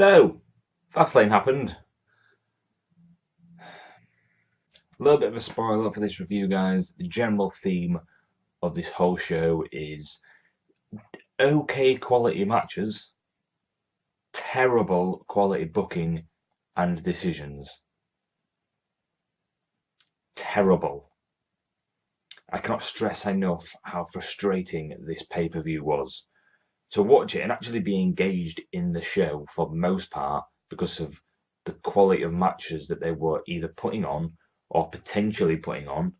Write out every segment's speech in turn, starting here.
So, Fastlane happened. A little bit of a spoiler for this review, guys. The general theme of this whole show is okay quality matches, terrible quality booking and decisions. Terrible. I cannot stress enough how frustrating this pay-per-view was. To watch it and actually be engaged in the show for the most part because of the quality of matches that they were either putting on or potentially putting on,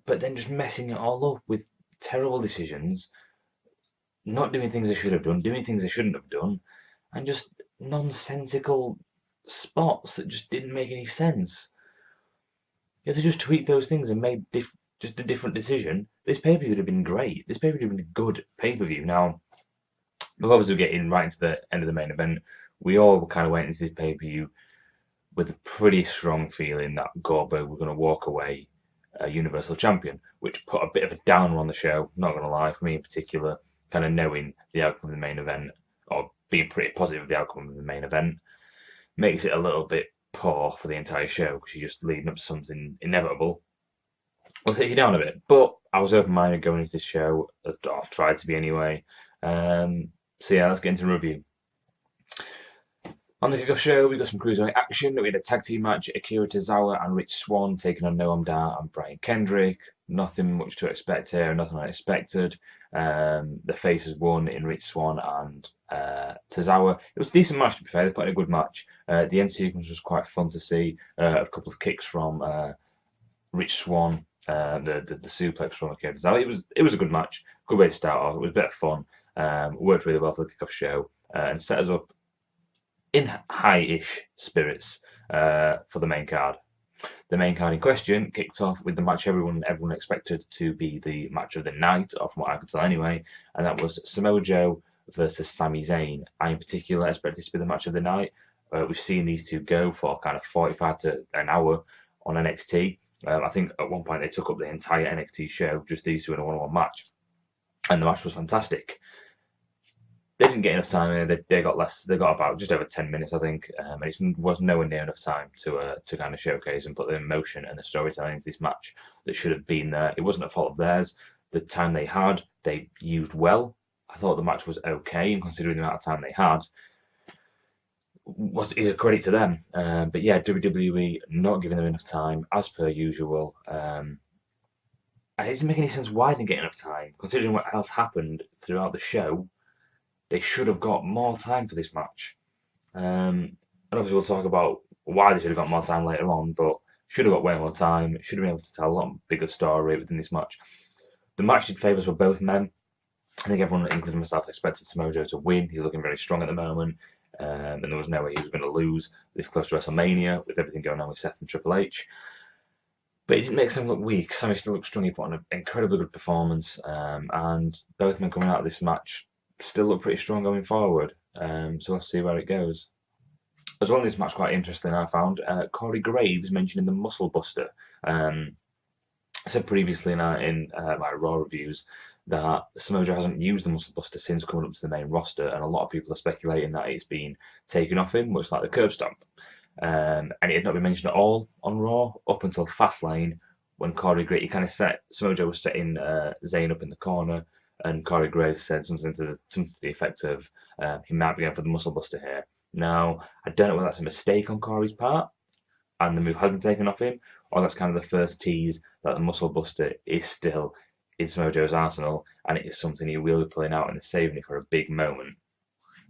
but then just messing it all up with terrible decisions, not doing things they should have done, doing things they shouldn't have done, and just nonsensical spots that just didn't make any sense. If they just tweaked those things and made just a different decision, this pay-per-view would have been great. This pay-per-view would have been a good pay-per-view. Now, before we get in right into the end of the main event, we all kind of went into this pay-per-view with a pretty strong feeling that GoldBerg were going to walk away Universal Champion, which put a bit of a downer on the show, not going to lie, for me in particular, kind of knowing the outcome of the main event, or being pretty positive of the outcome of the main event, makes it a little bit poor for the entire show, because you're just leading up to something inevitable. Well, it takes you down a bit, but I was open-minded going into this show, or tried to be anyway. So yeah, let's get into the review. On the kickoff show, we got some cruiserweight action. We had a tag team match: Akira Tozawa and Rich Swann taking on Noam Dar and Brian Kendrick. Nothing much to expect here, nothing unexpected. The faces won in Rich Swann and Tozawa. It was a decent match, to be fair. They put in a good match. The end sequence was quite fun to see. A couple of kicks from Rich Swann, the suplex from Akira Tozawa. It was a good match. Good way to start off. It was a bit of fun. Worked really well for the kickoff show and set us up in high-ish spirits for the main card. The main card in question kicked off with the match everyone expected to be the match of the night, or from what I could tell anyway, and that was Samoa Joe versus Sami Zayn. I in particular expect this to be the match of the night. We've seen these two go for kind of 45 to an hour on NXT. I think at one point they took up the entire NXT show, just these two in a one-on-one match, and the match was fantastic. They didn't get enough time. They got less. They got about just over 10 minutes, I think. And it was nowhere near enough time to kind of showcase and put the emotion and the storytelling into this match that should have been there. It wasn't a fault of theirs. The time they had, they used well. I thought the match was okay, and considering the amount of time they had, is a credit to them. But yeah, WWE not giving them enough time as per usual. And it didn't make any sense why they didn't get enough time, considering what else happened throughout the show. They should have got more time for this match. And obviously we'll talk about why they should have got more time later on, but should have got way more time. Should have been able to tell a lot bigger story within this match. The match did favours for both men. I think everyone, including myself, expected Samoa Joe to win. He's looking very strong at the moment, and there was no way he was going to lose this close to WrestleMania with everything going on with Seth and Triple H. But it didn't make Sam look weak. Sammy still looked strong. He put on an incredibly good performance, and both men coming out of this match still look pretty strong going forward. So let's see where it goes. As well as this match, quite interesting, I found Corey Graves mentioning the Muscle Buster. I said previously in my Raw reviews that Samoa Joe hasn't used the Muscle Buster since coming up to the main roster, and a lot of people are speculating that it's been taken off him, much like the curb stomp. And it had not been mentioned at all on Raw up until Fastlane, when Corey Graves, he kind of Samoa Joe was setting Zayn up in the corner, and Corey Graves said something to the effect of, he might be going for the Muscle Buster here. Now, I don't know whether that's a mistake on Corey's part, and the move has been taken off him, or that's kind of the first tease that the Muscle Buster is still in Samoa Joe's arsenal, and it is something he will be pulling out and saving it for a big moment.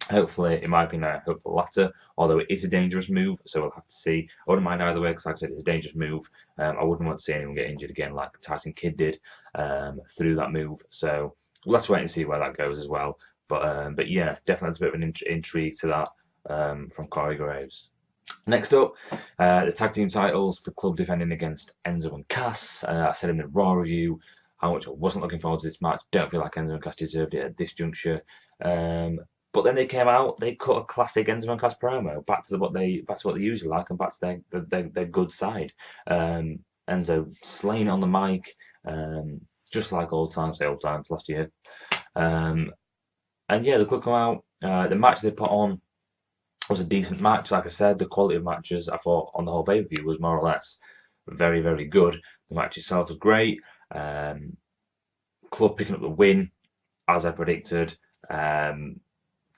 Hopefully, in my opinion, I hope the latter, although it is a dangerous move, so we'll have to see. I wouldn't mind either way, because like I said, it's a dangerous move. I wouldn't want to see anyone get injured again like Tyson Kidd did through that move, so we'll have to wait and see where that goes as well. But yeah, definitely a bit of an intrigue to that from Corey Graves. Next up, the tag team titles, the club defending against Enzo and Cass. I said in the Raw review how much I wasn't looking forward to this match. Don't feel like Enzo and Cass deserved it at this juncture. But then they came out, they cut a classic Enzo and Cass promo, back to what they usually like, and back to their good side. Enzo slaying it on the mic, just like old times last year. And yeah, the club come out. The match they put on was a decent match. Like I said, the quality of matches I thought on the whole pay-per-view was more or less very, very good. The match itself was great. Um, Club picking up the win, as I predicted.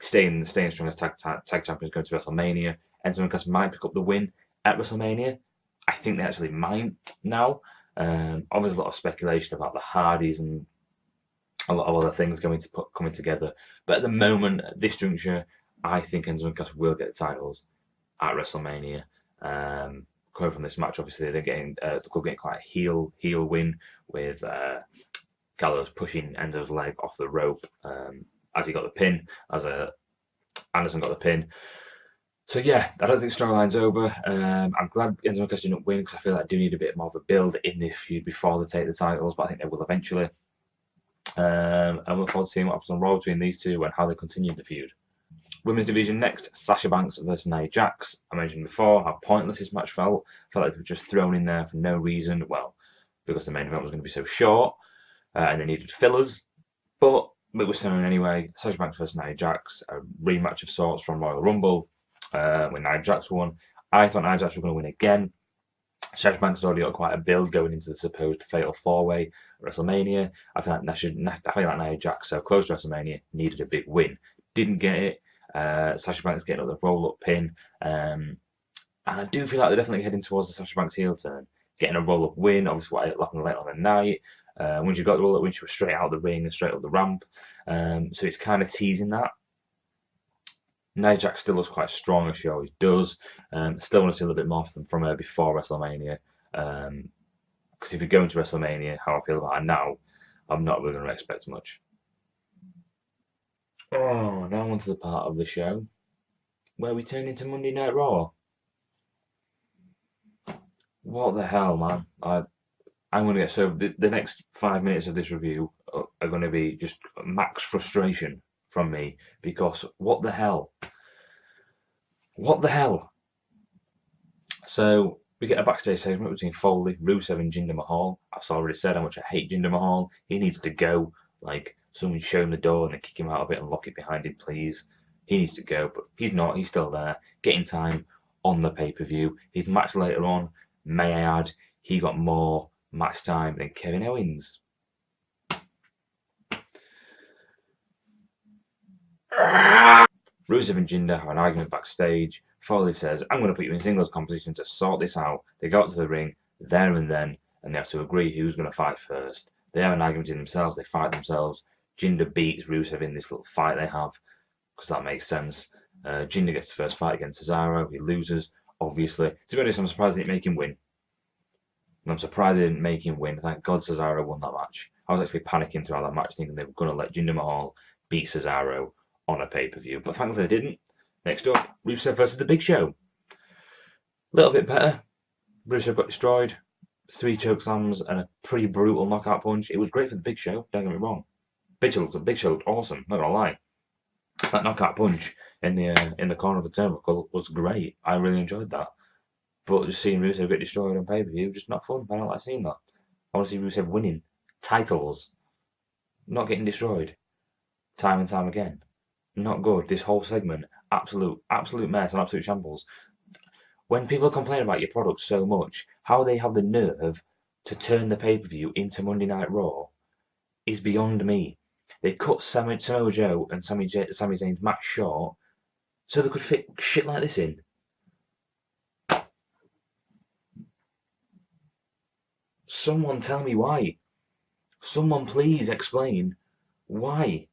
Staying strong as tag champions going to WrestleMania. Enzo and Cass might pick up the win at WrestleMania. I think they actually might now. Obviously, a lot of speculation about the Hardys and a lot of other things coming together. But at the moment, at this juncture, I think Enzo and Cass will get the titles at WrestleMania. Coming from this match, obviously they're getting the club getting quite a heel win with Gallows pushing Enzo's leg off the rope as he got the pin, as Anderson got the pin. So yeah, I don't think storyline's over. I'm glad Enzo and Cass didn't win because I feel like I do need a bit more of a build in this feud before they take the titles, but I think they will eventually. I look forward to seeing what happens on Raw between these two and how they continue the feud. Women's division next, Sasha Banks versus Nia Jax. I mentioned before how pointless this match felt. Felt like it was just thrown in there for no reason. Well, because the main event was going to be so short and they needed fillers. But it was thrown anyway. Sasha Banks versus Nia Jax, a rematch of sorts from Royal Rumble when Nia Jax won. I thought Nia Jax was going to win again. Sasha Banks has already got quite a build going into the supposed fatal four-way at WrestleMania. I feel like Nia Jax, so close to WrestleMania, needed a big win. Didn't get it. Sasha Banks getting up the roll-up pin. And I do feel like they're definitely heading towards the Sasha Banks heel turn. Getting a roll-up win, obviously what happened later on the night. When she got the roll-up win, she was straight out of the ring and straight up the ramp. So it's kind of teasing that. Nia Jax still looks quite strong, as she always does. Still want to see a little bit more from her before WrestleMania. Because if you go into WrestleMania, how I feel about her now, I'm not really going to expect much. Oh, now on to the part of the show where we turn into Monday Night Raw. What the hell, man? I'm going to get the next 5 minutes of this review are going to be just max frustration from me because what the hell? What the hell? So we get a backstage segment between Foley, Rusev, and Jinder Mahal. I've already said how much I hate Jinder Mahal. He needs to go. Like, someone show him the door and then kick him out of it and lock it behind him, please. He needs to go, but he's not. He's still there, getting time on the pay-per-view. His match later on, may I add, he got more match time than Kevin Owens. Rusev and Jinder have an argument backstage. Foley says, I'm going to put you in singles competition to sort this out. They go out to the ring there and then, and they have to agree who's going to fight first. They have an argument in themselves. They fight themselves. Jinder beats Rusev in this little fight they have, because that makes sense. Jinder gets the first fight against Cesaro. He loses, obviously. To be honest, I'm surprised they didn't make him win. I'm surprised they didn't make him win. Thank God Cesaro won that match. I was actually panicking throughout that match, thinking they were going to let Jinder Mahal beat Cesaro on a pay-per-view. But thankfully they didn't. Next up, Rusev versus The Big Show. A little bit better. Rusev got destroyed. 3 chokeslams and a pretty brutal knockout punch. It was great for The Big Show, don't get me wrong. Big Show looked awesome, not gonna lie. That knockout punch in the corner of the turnbuckle was great. I really enjoyed that. But just seeing Rusev get destroyed on pay-per-view, just not fun. I don't like seeing that. I want to see Rusev winning titles, not getting destroyed time and time again. Not good. This whole segment, absolute mess and absolute shambles. When people complain about your product so much, how they have the nerve to turn the pay-per-view into Monday Night Raw is beyond me. They cut Samoa Joe and Sami Zayn's match short so they could fit shit like this in. Someone tell me why. Someone please explain why.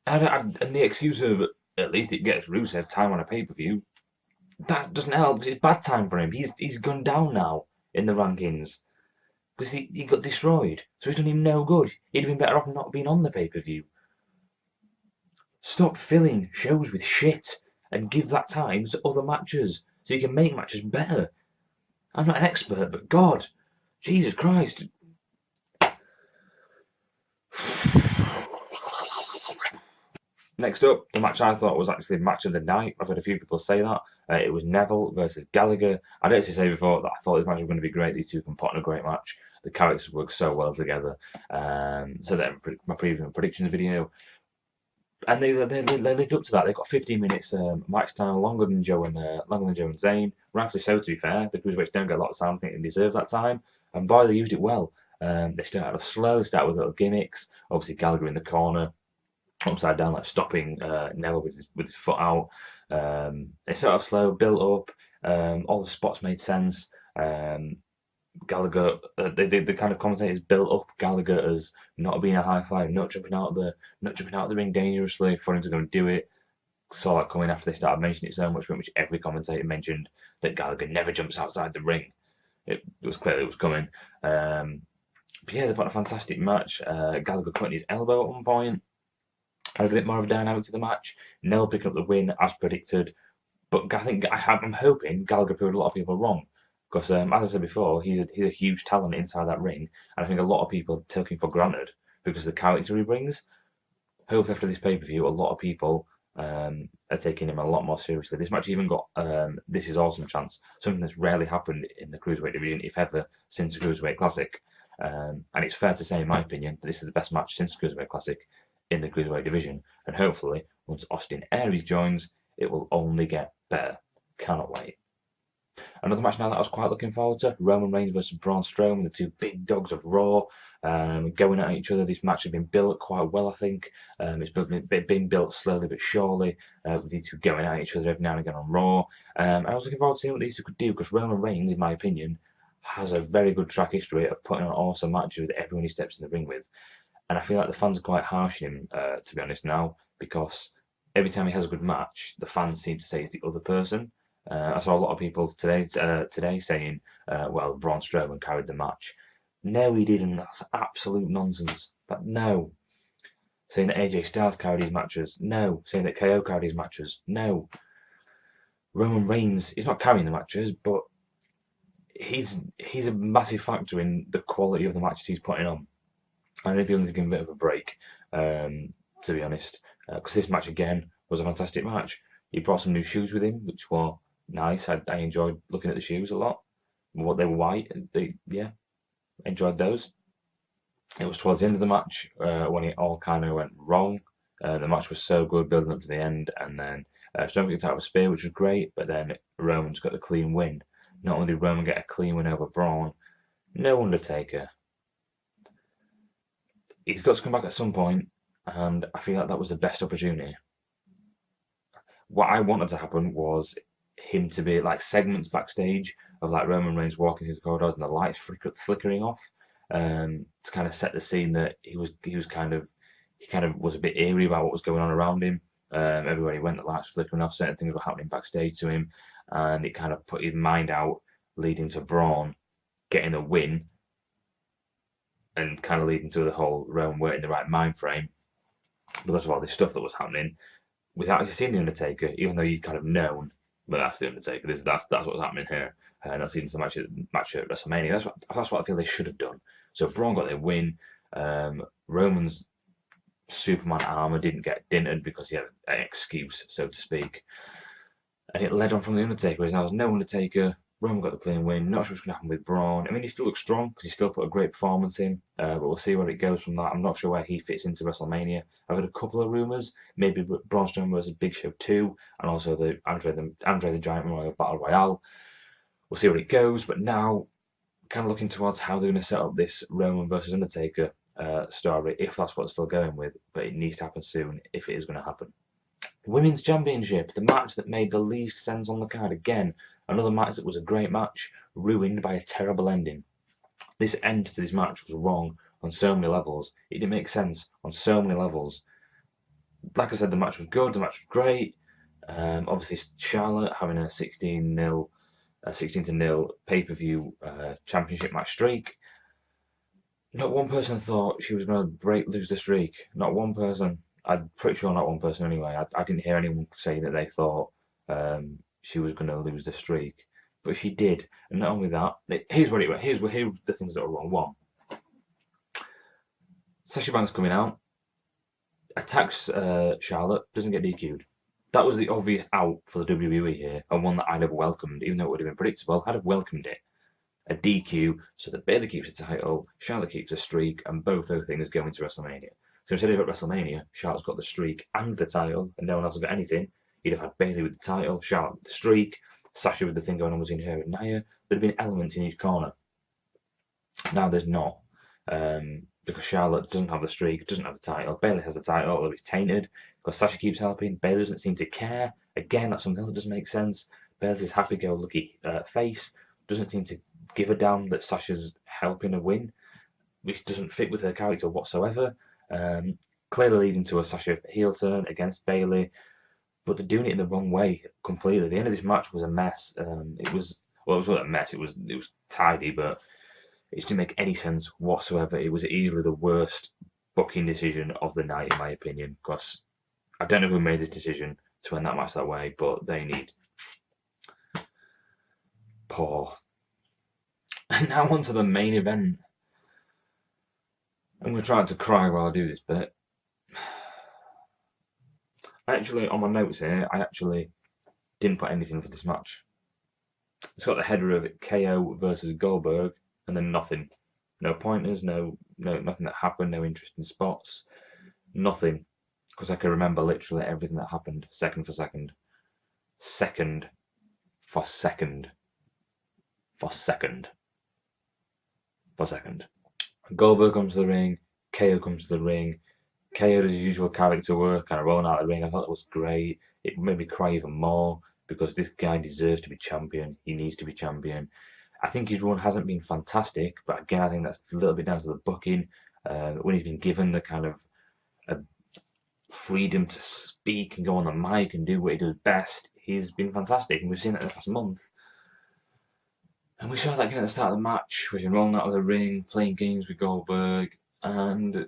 And the excuse of at least it gets Rusev time on a pay-per-view, that doesn't help. It's bad time for him. He's gone down now in the rankings because he got destroyed. So he's done him no good. He'd have been better off not being on the pay-per-view. Stop filling shows with shit and give that time to other matches so you can make matches better. I'm not an expert, but God, Jesus Christ. Next up, the match I thought was actually match of the night. I've had a few people say that. It was Neville versus Gallagher. I did actually say before that I thought this match was going to be great. These two can put on a great match. The characters work so well together. So that my previous predictions video. And they lived up to that. They got 15 minutes match time, longer than Joe and Zayn. Rightfully so, to be fair. The cruiserweights don't get a lot of time. I think they deserve that time. And boy, they used it well. They started off slow, started with little gimmicks. Obviously, Gallagher in the corner, upside down, like stopping Neville with his foot out. They started off slow, built up. All the spots made sense. Gallagher, the kind of commentators built up Gallagher as not being a high flyer, not jumping out of the ring dangerously, for him to go and do it. Saw that coming after they started mentioning it so much, pretty much every commentator mentioned that Gallagher never jumps outside the ring. It was clear it was coming. But yeah, they put a fantastic match. Gallagher cutting his elbow at one point. Had a bit more of a dynamic to the match. Nell picking up the win as predicted. But I'm hoping Gallagher proved a lot of people wrong. Because, as I said before, he's a huge talent inside that ring. And I think a lot of people take him for granted because of the character he brings. Hopefully, after this pay per view, a lot of people are taking him a lot more seriously. This match even got This Is Awesome chance, something that's rarely happened in the Cruiserweight division, if ever, since the Cruiserweight Classic. And it's fair to say, in my opinion, that this is the best match since the Cruiserweight Classic in the Cruiserweight division. And hopefully, once Austin Aries joins, it will only get better. Cannot wait. Another match now that I was quite looking forward to, Roman Reigns versus Braun Strowman, the two big dogs of Raw, going at each other. This match has been built quite well, I think. It's been built slowly but surely, with these two going at each other every now and again on Raw. And I was looking forward to seeing what these two could do, because Roman Reigns, in my opinion, has a very good track history of putting on awesome matches with everyone he steps in the ring with. And I feel like the fans are quite harsh on him, to be honest now, because every time he has a good match, the fans seem to say it's the other person. I saw a lot of people today saying, well, Braun Strowman carried the match. No, he didn't. That's absolute nonsense. No. Saying that AJ Styles carried his matches. No. Saying that KO carried his matches. No. Roman Reigns, he's not carrying the matches, but he's a massive factor in the quality of the matches he's putting on. I think people need to give him a bit of a break, to be honest, because this match again was a fantastic match. He brought some new shoes with him, which were nice. I enjoyed looking at the shoes a lot. What they were white, enjoyed those. It was towards the end of the match when it all kind of went wrong. The match was so good building up to the end, and then Strowman got out of a spear, which was great, but then Roman's got the clean win. Not only did Roman get a clean win over Braun, no Undertaker. He's got to come back at some point, and I feel like that was the best opportunity. What I wanted to happen was him to be like segments backstage of like Roman Reigns walking through the corridors and the lights flickering off, to kind of set the scene that he kind of was a bit eerie about what was going on around him. Everywhere he went, the lights were flickering off, certain things were happening backstage to him, and it kind of put his mind out, leading to Braun getting a win, and kind of leading to the whole Roman weren't in the right mind frame because of all this stuff that was happening, without actually seeing the Undertaker, even though you'd kind of known, but that's the Undertaker. That's what's happening here. And that's even the match at WrestleMania. That's what I feel they should have done. So Braun got their win. Roman's Superman armor didn't get dinted because he had an excuse, so to speak. And it led on from the Undertaker. Whereas now there's no Undertaker. Roman got the clean win. Not sure what's going to happen with Braun. I mean, he still looks strong because he still put a great performance in. But we'll see where it goes from that. I'm not sure where he fits into WrestleMania. I've heard a couple of rumours. Maybe Braun Strowman was a Big Show 2, and also the Andre the Giant Memorial Battle Royale. We'll see where it goes. But now, kind of looking towards how they're going to set up this Roman versus Undertaker story, if that's what they're still going with. But it needs to happen soon if it is going to happen. Women's Championship, the match that made the least sense on the card again. Another match that was a great match, ruined by a terrible ending. This end to this match was wrong on so many levels. It didn't make sense on so many levels. Like I said, the match was good, the match was great. Obviously, Charlotte having a 16-0 pay-per-view championship match streak. Not one person thought she was going to lose the streak. Not one person. I'm pretty sure not one person anyway. I didn't hear anyone say that they thought she was going to lose the streak, but she did. And not only that, here's the things that were wrong. One, Sasha Banks coming out, attacks Charlotte, doesn't get DQ'd. That was the obvious out for the WWE here, and one that I'd have welcomed, even though it would have been predictable. I'd have welcomed it. A DQ so that Bayley keeps the title, Charlotte keeps a streak, and both those things go into WrestleMania. So instead of at WrestleMania, Charlotte's got the streak and the title, and no one else has got anything, you'd have had Bayley with the title, Charlotte with the streak, Sasha with the thing going on between her and Nia. There'd have been elements in each corner. Now there's not. Because Charlotte doesn't have the streak, doesn't have the title. Bayley has the title, although it's tainted because Sasha keeps helping. Bayley doesn't seem to care. Again, that's something else that doesn't make sense. Bayley's this happy-go-lucky face doesn't seem to give a damn that Sasha's helping her win, which doesn't fit with her character whatsoever. Clearly leading to a Sasha heel turn against Bayley, but they're doing it in the wrong way completely. The end of this match was a mess. It was not a mess. It was tidy, but it didn't make any sense whatsoever. It was easily the worst booking decision of the night, in my opinion, because I don't know who made this decision to end that match that way, but they need poor. And now on to the main event. I'm going to try to cry while I do this bit. Actually, on my notes here, I actually didn't put anything for this match. It's got the header of it, KO versus GoldBerg, and then nothing. No pointers, no nothing that happened, no interesting spots, nothing. Because I can remember literally everything that happened, second for second. Second for second. For second. For second. GoldBerg comes to the ring, KO comes to the ring. KO does his usual character work, kind of rolling out of the ring. I thought it was great. It made me cry even more because this guy deserves to be champion. He needs to be champion. I think his run hasn't been fantastic, but again, I think that's a little bit down to the booking. When he's been given the kind of freedom to speak and go on the mic and do what he does best, he's been fantastic, and we've seen it in the past month. And we saw that again at the start of the match, with him rolling out of the ring, playing games with GoldBerg, and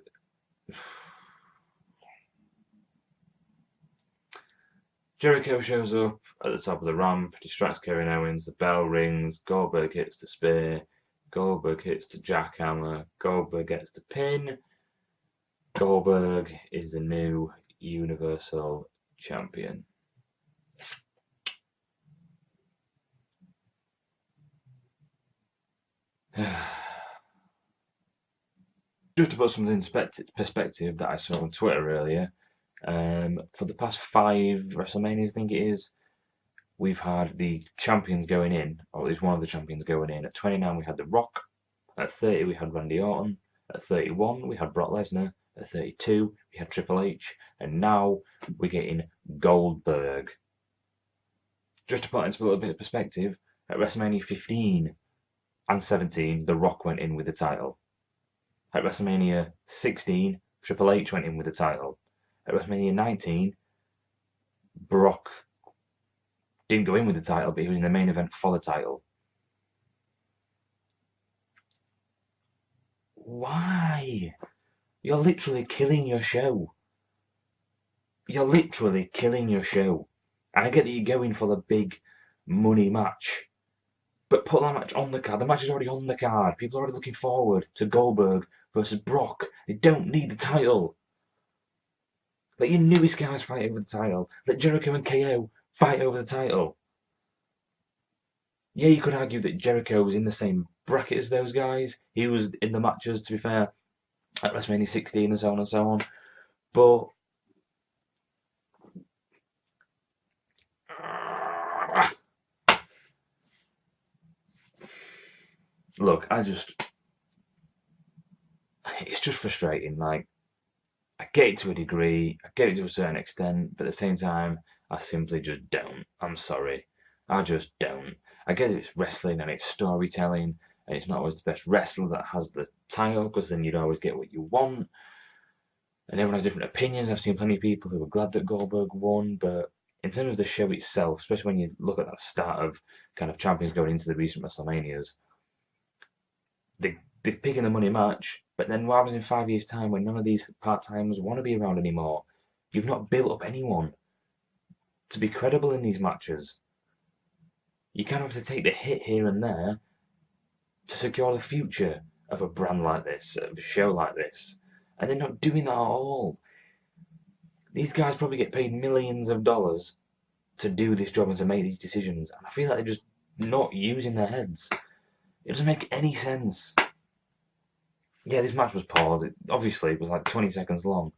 Jericho shows up at the top of the ramp, distracts Kevin Owens, the bell rings, GoldBerg hits the spear, GoldBerg hits the jackhammer, GoldBerg gets the pin. GoldBerg is the new Universal Champion. Just to put something in perspective that I saw on Twitter earlier, for the past 5 WrestleManias, I think it is, we've had the champions going in, or at least one of the champions going in. At 29, we had The Rock. At 30, we had Randy Orton. At 31, we had Brock Lesnar. At 32, we had Triple H. And now we're getting GoldBerg. Just to put it into a little bit of perspective, at WrestleMania 15 and 17, The Rock went in with the title. At WrestleMania 16, Triple H went in with the title. At WrestleMania 19, Brock didn't go in with the title, but he was in the main event for the title. Why? You're literally killing your show. You're literally killing your show. And I get that you're going for the big money match, but put that match on the card. The match is already on the card. People are already looking forward to GoldBerg versus Brock. They don't need the title. Let your newest guys fight over the title. Let Jericho and KO fight over the title. Yeah, you could argue that Jericho was in the same bracket as those guys. He was in the matches, to be fair, at WrestleMania 16 and so on and so on. But look, it's just frustrating. Like, I get it to a degree, I get it to a certain extent, but at the same time, I simply just don't. I'm sorry. I just don't. I get it, it's wrestling and it's storytelling, and it's not always the best wrestler that has the title, because then you'd always get what you want. And everyone has different opinions. I've seen plenty of people who were glad that GoldBerg won, but in terms of the show itself, especially when you look at that start of kind of champions going into the recent WrestleManias, they're picking the money match, but then what happens in 5 years' time when none of these part-timers want to be around anymore? You've not built up anyone to be credible in these matches. You kind of have to take the hit here and there to secure the future of a brand like this, of a show like this. And they're not doing that at all. These guys probably get paid millions of dollars to do this job and to make these decisions. And I feel like they're just not using their heads. It doesn't make any sense. Yeah, this match was poor. Obviously, it was like 20 seconds long.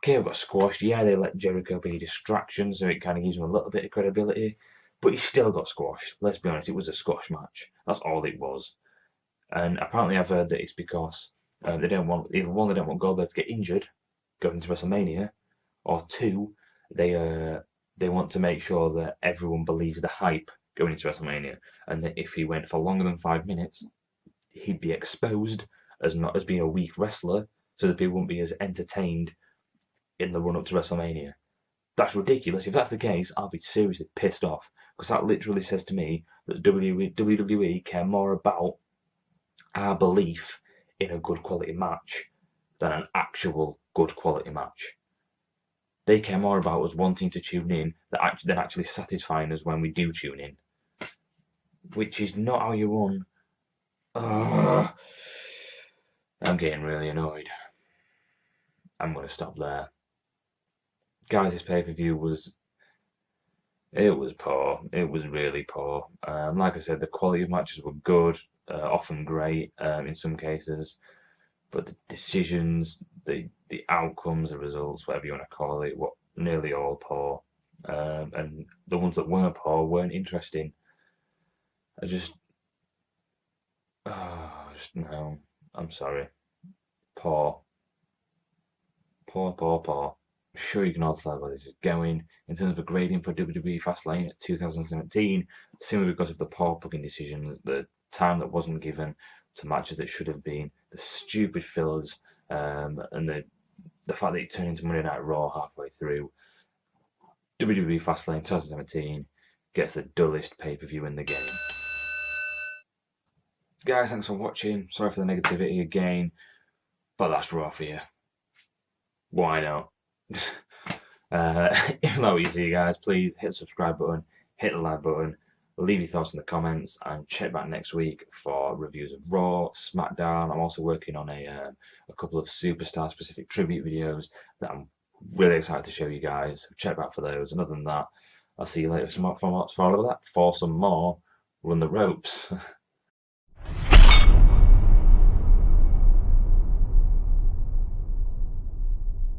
KO got squashed. Yeah, they let Jericho be a distraction, so it kind of gives him a little bit of credibility. But he still got squashed. Let's be honest, it was a squash match. That's all it was. And apparently, I've heard that it's because they don't want either one, they don't want Goldberg to get injured going into WrestleMania, or two, they want to make sure that everyone believes the hype going into WrestleMania, and that if he went for longer than 5 minutes, he'd be exposed as not as being a weak wrestler, so that people wouldn't be as entertained in the run up to WrestleMania. That's ridiculous. If that's the case, I'll be seriously pissed off because that literally says to me that WWE care more about our belief in a good quality match than an actual good quality match. They care more about us wanting to tune in than actually satisfying us when we do tune in, which is not how you run. Ugh. I'm getting really annoyed. I'm going to stop there. Guys, this pay-per-view was poor. It was really poor. Like I said, the quality of matches were good, often great in some cases, but the decisions, the outcomes, the results, whatever you want to call it, were nearly all poor. And the ones that weren't poor weren't interesting. I just no. I'm sorry. Poor, poor. I'm sure you can all tell where this is going. In terms of a grading for WWE Fastlane 2017, simply because of the poor booking decisions, the time that wasn't given to matches that should have been, the stupid fillers, and the fact that it turned into Monday Night Raw halfway through. WWE Fastlane 2017 gets the dullest pay-per-view in the game. Guys, thanks for watching. Sorry for the negativity again, but that's Raw for you. Why not? If not what you see, guys, please hit the subscribe button, hit the like button, leave your thoughts in the comments, and check back next week for reviews of Raw, SmackDown. I'm also working on a couple of superstar specific tribute videos that I'm really excited to show you guys. So check back for those. And other than that, I'll see you later for some more Run the Ropes.